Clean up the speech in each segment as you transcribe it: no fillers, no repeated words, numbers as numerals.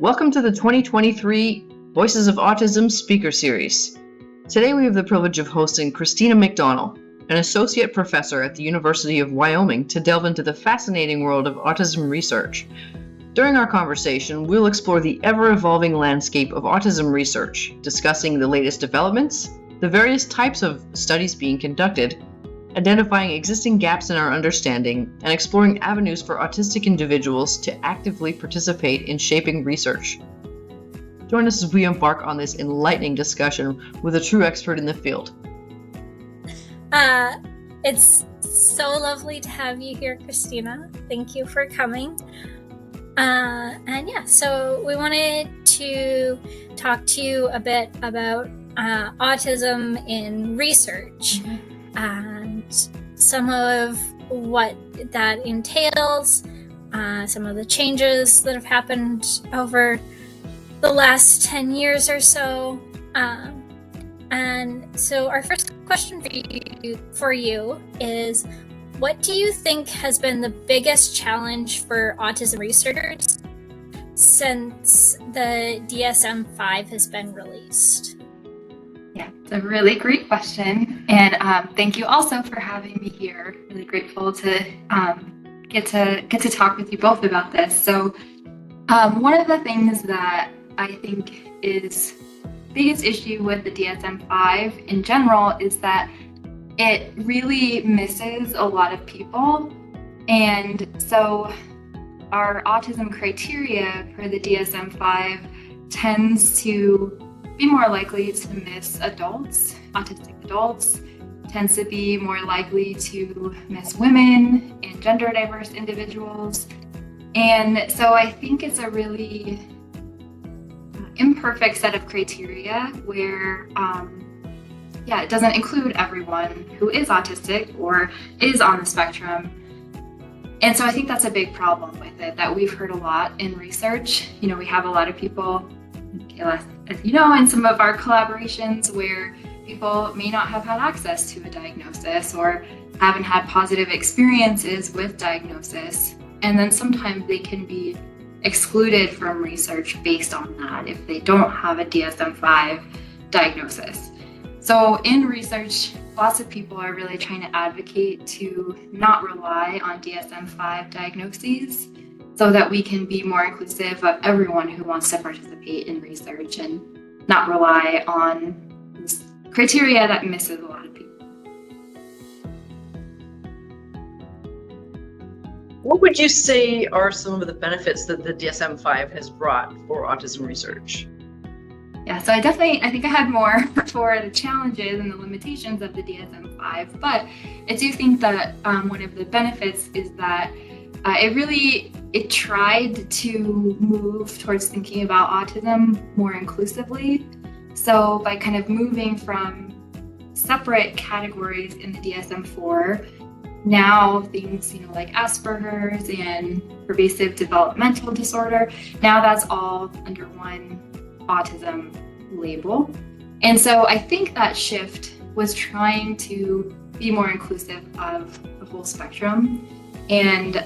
Welcome to the 2023 Voices of Autism speaker series. Today we have the privilege of hosting Christina McDonnell, an associate professor at the University of Wyoming, to delve into the fascinating world of autism research. During our conversation, we'll explore the ever-evolving landscape of autism research, discussing the latest developments, the various types of studies being conducted, identifying existing gaps in our understanding, and exploring avenues for autistic individuals to actively participate in shaping research. Join us as we embark on this enlightening discussion with a true expert in the field. It's so lovely to have you here, Christina. Thank you for coming. So we wanted to talk to you a bit about autism in research. And some of what that entails, some of the changes that have happened over the last 10 years or so. And so our first question for you is, what do you think has been the biggest challenge for autism researchers since the DSM-5 has been released? Yeah, it's a really great question, and thank you also for having me here. Really grateful to get to talk with you both about this. So, one of the things that I think is the biggest issue with the DSM-5 in general is that it really misses a lot of people, and so our autism criteria for the DSM-5 tends to be more likely to miss adults. Autistic adults tends to be more likely to miss women and gender diverse individuals. And so I think it's a really imperfect set of criteria where, it doesn't include everyone who is autistic or is on the spectrum. And so I think that's a big problem with it that we've heard a lot in research. You know, we have a lot of people, as you know, in some of our collaborations where people may not have had access to a diagnosis or haven't had positive experiences with diagnosis. And then sometimes they can be excluded from research based on that if they don't have a DSM-5 diagnosis. So in research, lots of people are really trying to advocate to not rely on DSM-5 diagnoses so that we can be more inclusive of everyone who wants to participate in research and not rely on criteria that misses a lot of people. What would you say are some of the benefits that the DSM-5 has brought for autism research? Yeah, so I think I had more for the challenges and the limitations of the DSM-5, but I do think that one of the benefits is that it tried to move towards thinking about autism more inclusively. So by kind of moving from separate categories in the DSM-4, now things like Asperger's and pervasive developmental disorder, now that's all under one autism label. And so I think that shift was trying to be more inclusive of the whole spectrum. And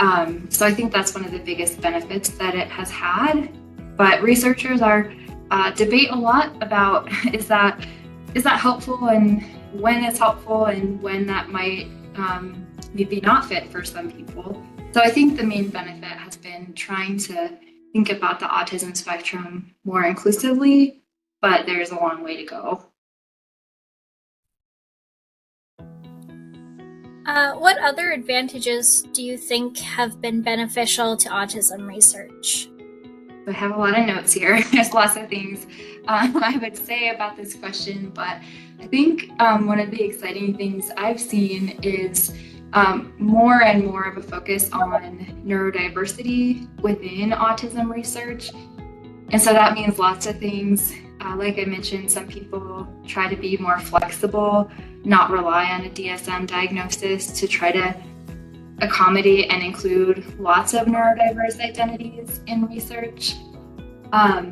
so I think that's one of the biggest benefits that it has had. But researchers are debate a lot about is that helpful and when it's helpful and when that might maybe not fit for some people. So I think the main benefit has been trying to think about the autism spectrum more inclusively, but there's a long way to go. What other advantages do you think have been beneficial to autism research? I have a lot of notes here. There's lots of things I would say about this question, but I think one of the exciting things I've seen is more and more of a focus on neurodiversity within autism research. And so that means lots of things. Like I mentioned, some people try to be more flexible, not rely on a DSM diagnosis to try to accommodate and include lots of neurodiverse identities in research. I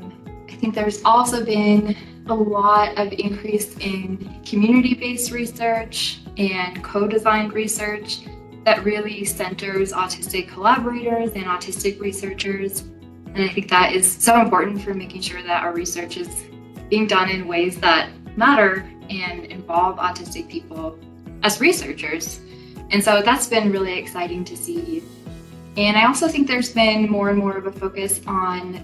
think there's also been a lot of increase in community-based research and co-designed research that really centers autistic collaborators and autistic researchers And I think that is so important for making sure that our research is being done in ways that matter and involve autistic people as researchers. And so that's been really exciting to see. And I also think there's been more and more of a focus on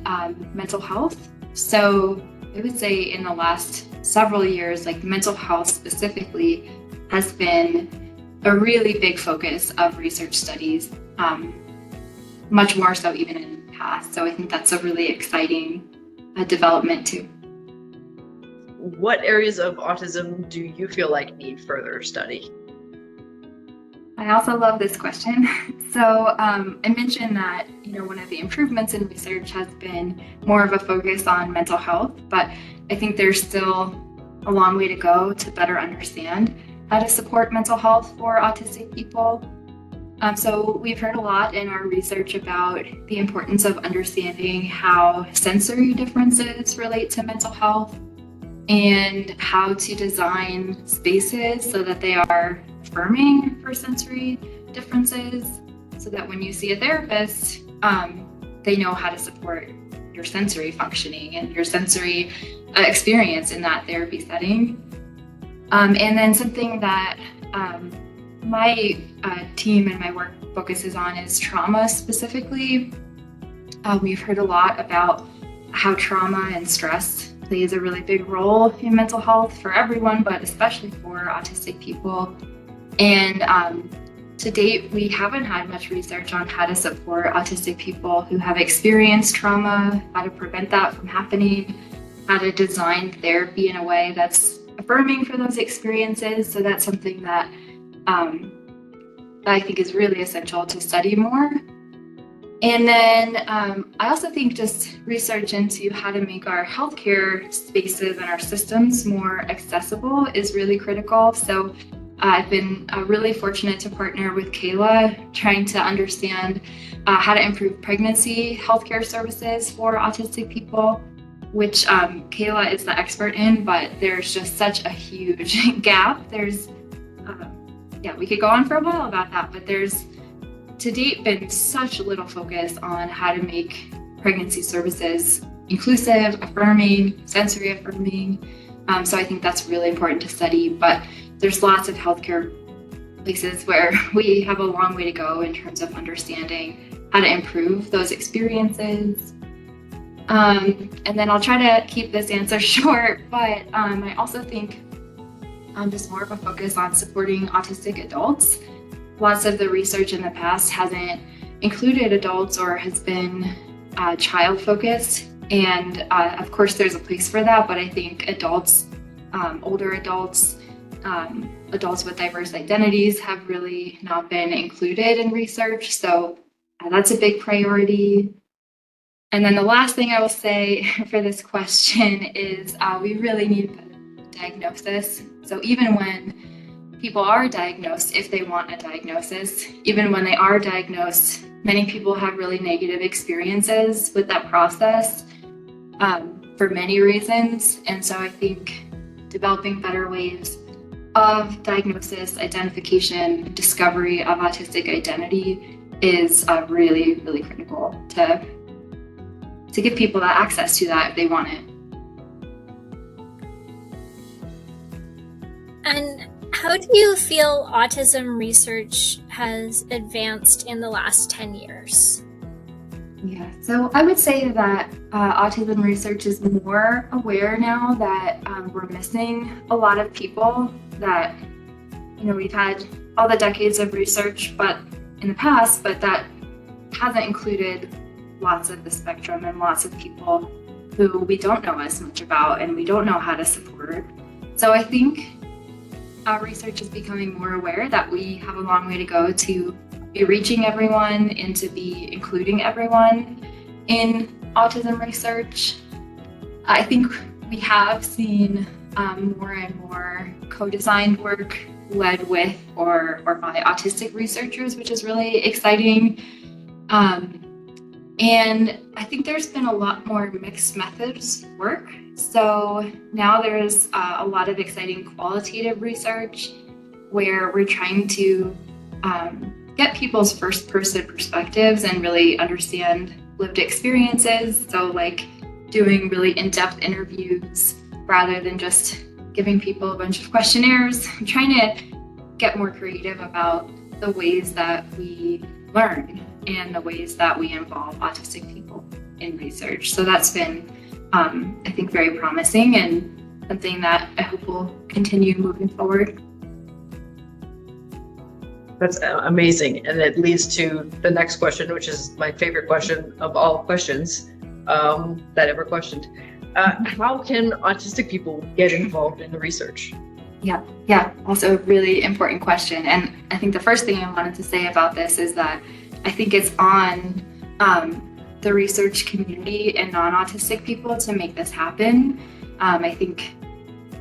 mental health. So I would say in the last several years, like mental health specifically has been a really big focus of research studies, much more so even in the past. So I think that's a really exciting development too. What areas of autism do you feel like need further study? I also love this question. So I mentioned that, one of the improvements in research has been more of a focus on mental health, but I think there's still a long way to go to better understand how to support mental health for autistic people. So we've heard a lot in our research about the importance of understanding how sensory differences relate to mental health and how to design spaces so that they are affirming for sensory differences, so that when you see a therapist, they know how to support your sensory functioning and your sensory experience in that therapy setting. And then something that my team and my work focuses on is trauma specifically. We've heard a lot about how trauma and stress plays a really big role in mental health for everyone, but especially for autistic people. And to date, we haven't had much research on how to support autistic people who have experienced trauma, how to prevent that from happening, how to design therapy in a way that's affirming for those experiences. So that's something that I think is really essential to study more. And then I also think just research into how to make our healthcare spaces and our systems more accessible is really critical. So I've been really fortunate to partner with Kayla, trying to understand how to improve pregnancy healthcare services for autistic people, which Kayla is the expert in, but there's just such a huge gap. There's, we could go on for a while about that, but there's to date been such little focus on how to make pregnancy services inclusive, affirming, sensory affirming. So I think that's really important to study, but there's lots of healthcare places where we have a long way to go in terms of understanding how to improve those experiences. And then I'll try to keep this answer short, but I also think just more of a focus on supporting autistic adults. Lots of the research in the past hasn't included adults or has been child focused. And of course there's a place for that, but I think adults, older adults, adults with diverse identities have really not been included in research. So that's a big priority. And then the last thing I will say for this question is we really need diagnosis. So even when people are diagnosed, if they want a diagnosis, even when they are diagnosed, many people have really negative experiences with that process for many reasons. And so I think developing better ways of diagnosis, identification, discovery of autistic identity is really, really critical to give people that access to that if they want it. And how do you feel autism research has advanced in the last 10 years? Yeah, so I would say that autism research is more aware now that we're missing a lot of people, that, we've had all the decades of research but in the past, but that hasn't included lots of the spectrum and lots of people who we don't know as much about and we don't know how to support. So I think research is becoming more aware that we have a long way to go to be reaching everyone and to be including everyone in autism research. I think we have seen more and more co-designed work led with or by autistic researchers, which is really exciting. And I think there's been a lot more mixed methods work. So now there's a lot of exciting qualitative research where we're trying to get people's first person perspectives and really understand lived experiences. So like doing really in-depth interviews rather than just giving people a bunch of questionnaires. I'm trying to get more creative about the ways that we learn and the ways that we involve autistic people in research. So that's been, I think, very promising and something that I hope will continue moving forward. That's amazing. And it leads to the next question, which is my favorite question of all questions that ever questioned. How can autistic people get involved in the research? Yeah, also a really important question. And I think the first thing I wanted to say about this is that I think it's on the research community and non-autistic people to make this happen. I think,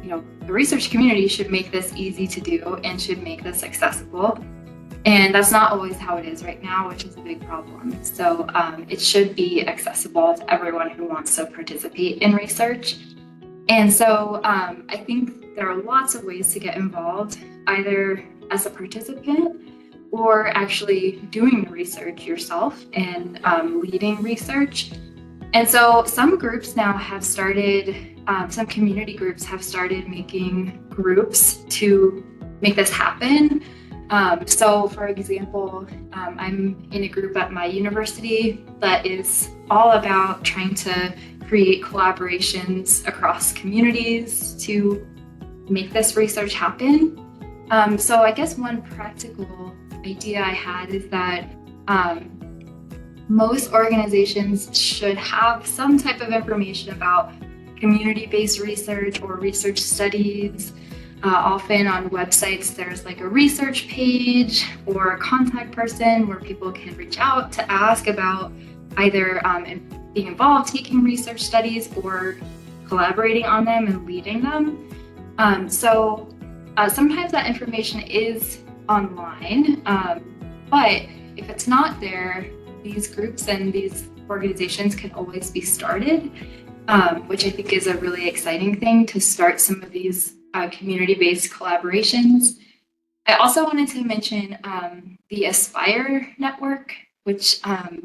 the research community should make this easy to do and should make this accessible. And that's not always how it is right now, which is a big problem. So it should be accessible to everyone who wants to participate in research. And so I think there are lots of ways to get involved, either as a participant or actually doing the research yourself and leading research. And so some groups now have started, some community groups have started making groups to make this happen. So for example, I'm in a group at my university that is all about trying to create collaborations across communities to make this research happen. So I guess one practical idea I had is that most organizations should have some type of information about community-based research or research studies. Often on websites, there's like a research page or a contact person where people can reach out to ask about either being involved, taking research studies, or collaborating on them and leading them. So sometimes that information is online, but if it's not there, these groups and these organizations can always be started, which I think is a really exciting thing to start some of these community-based collaborations. I also wanted to mention the Aspire network, which I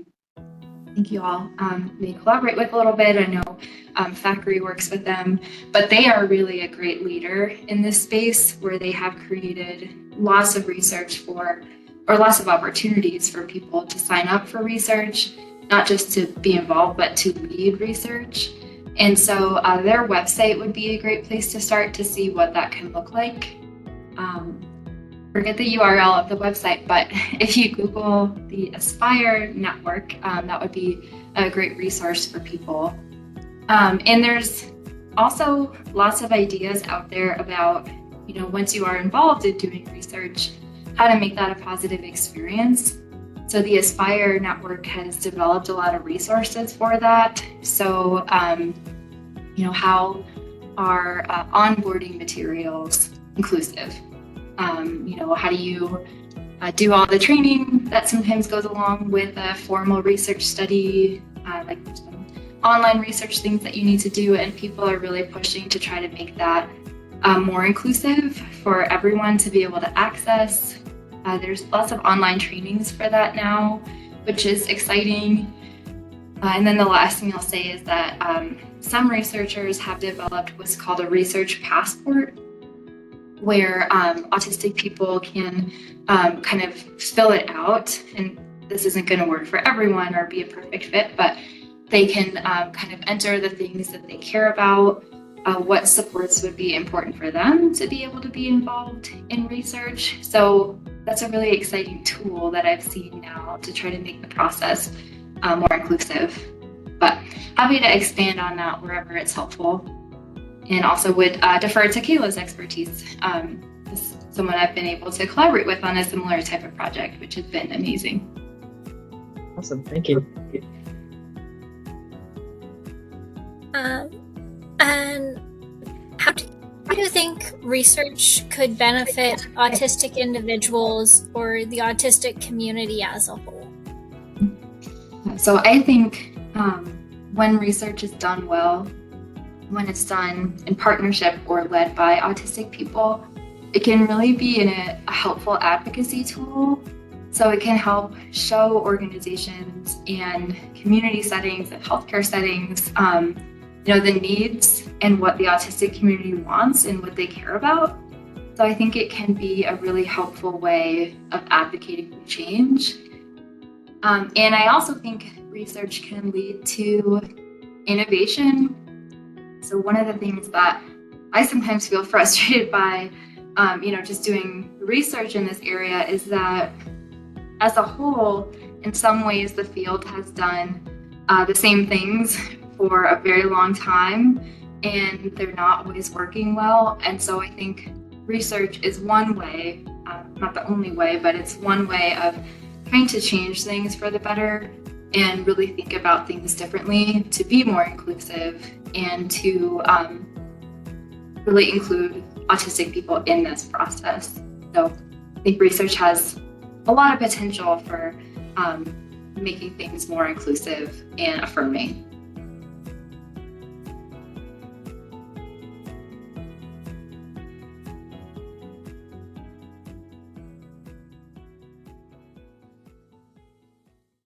think you all may collaborate with a little bit. I know Thackeray works with them, but they are really a great leader in this space where they have created lots of research or lots of opportunities for people to sign up for research, not just to be involved, but to lead research. And so their website would be a great place to start to see what that can look like. Forget the URL of the website, but if you Google the Aspire network, that would be a great resource for people. And there's also lots of ideas out there about, once you are involved in doing research, how to make that a positive experience. So the Aspire network has developed a lot of resources for that. So, how are onboarding materials inclusive? How do you do all the training that sometimes goes along with a formal research study, like some online research things that you need to do, and people are really pushing to try to make that more inclusive for everyone to be able to access. There's lots of online trainings for that now, which is exciting. And then the last thing I'll say is that some researchers have developed what's called a research passport, where autistic people can kind of fill it out. And this isn't going to work for everyone or be a perfect fit, but they can kind of enter the things that they care about, what supports would be important for them to be able to be involved in research. So that's a really exciting tool that I've seen now to try to make the process more inclusive. But happy to expand on that wherever it's helpful. And also would defer to Kayla's expertise. As someone I've been able to collaborate with on a similar type of project, which has been amazing. Awesome, thank you. And how do you think research could benefit autistic individuals or the autistic community as a whole? So I think when research is done well, when it's done in partnership or led by autistic people, it can really be a helpful advocacy tool So it can help show organizations and community settings and healthcare settings, the needs and what the autistic community wants and what they care about. So I think it can be a really helpful way of advocating for change. And I also think research can lead to innovation. So one of the things that I sometimes feel frustrated by, just doing research in this area is that as a whole, in some ways, the field has done the same things for a very long time, and they're not always working well. And so I think research is one way, not the only way, but it's one way of trying to change things for the better and really think about things differently to be more inclusive and to really include autistic people in this process. So I think research has a lot of potential for making things more inclusive and affirming.